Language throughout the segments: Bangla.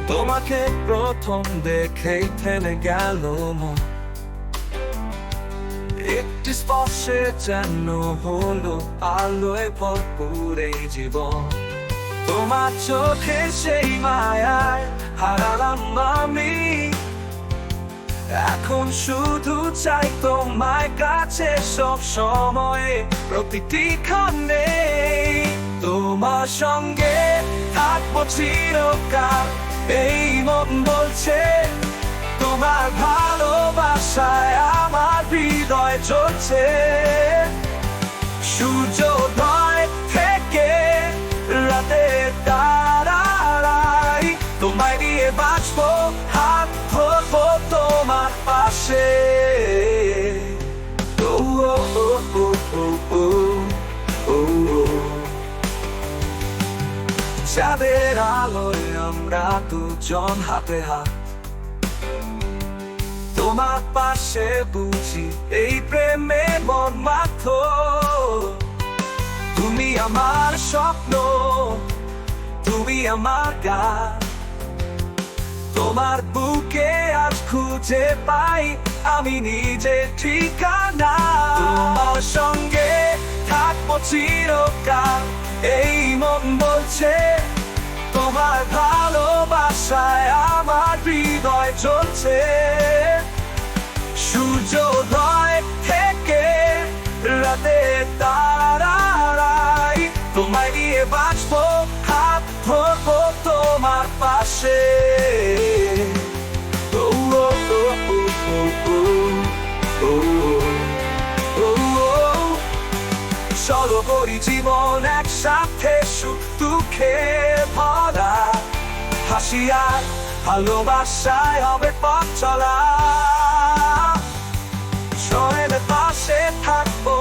তোমাকে প্রথম দেখেই থেমে গেল মন, একটি স্পর্শে যেন হলো আলোয় ভরপুর এই জীবন। তোমার চোখে সেই মায়ায় হারালাম আমি, এখন শুধু চাই তোমায় কাছে সব সময়ে, প্রতিটি ক্ষণে তোমার সঙ্গে থাকবো চিরকাল। এই মন বলছে তোমার ভালোবাসায় আমার হৃদয় চলছে। সূর্যোদয় থেকে রাতের তারাই তোমায় নিয়ে বাঁচবো, হাত ধরবো তোমার পাশে। ও ও ও ও ও ও ও ও। চাঁদের আলোয় আমরা দুজন হাতে হাত, তোমার পাশে বুঝি এই প্রেমে মন মাত্র। তুমি আমার স্বপ্ন, তুমি আমার গান, তোমার বুকে আজ খুঁজে পাই আমি নিজের ঠিকানা। তোমার সঙ্গে থাকবো চিরকাল, এই মন বলছে তোমার ভালোবাসায় আমার হৃদয় চলছে। সূর্যোদয় থেকে রাতের তারাই তোমায় নিয়ে বাঁচবো, হাত ধরবো তোমার পাশে। ও ও ও ও ও ও ও ও। চলো করি জীবন একসাথে, সুখ দুঃখে ভরা, হাসি আর ভালোবাসায় হবে পথ চলা। শোয়ের পাশে থাকবো,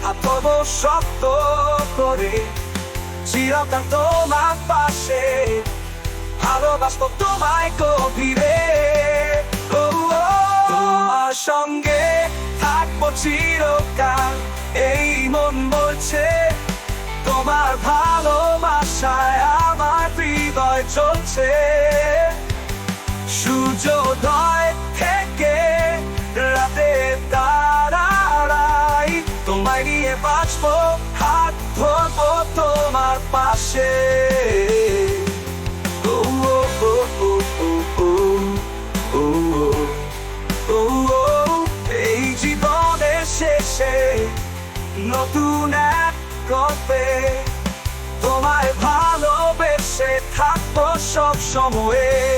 হাত ধরবো শক্ত করে, চিরকাল তোমার পাশে, ভালোবাসবো তোমায় গভীরে। ও ও। তোমার সঙ্গে থাকবো চিরকাল, এই মন বলছে তোমার ভালোবাসায় আমার হৃদয় চলছে। সূর্যোদয় থেকে রাতের তারাই তোমায় নিয়ে বাঁচবো, হাত ধরবো তোমার পাশে। ও ও ও ও ও ও ও ও ও। এই জীবনের শেষে নতুন এক গল্পে তোমায় ভালোবেসে থাকবো সব সময়ে।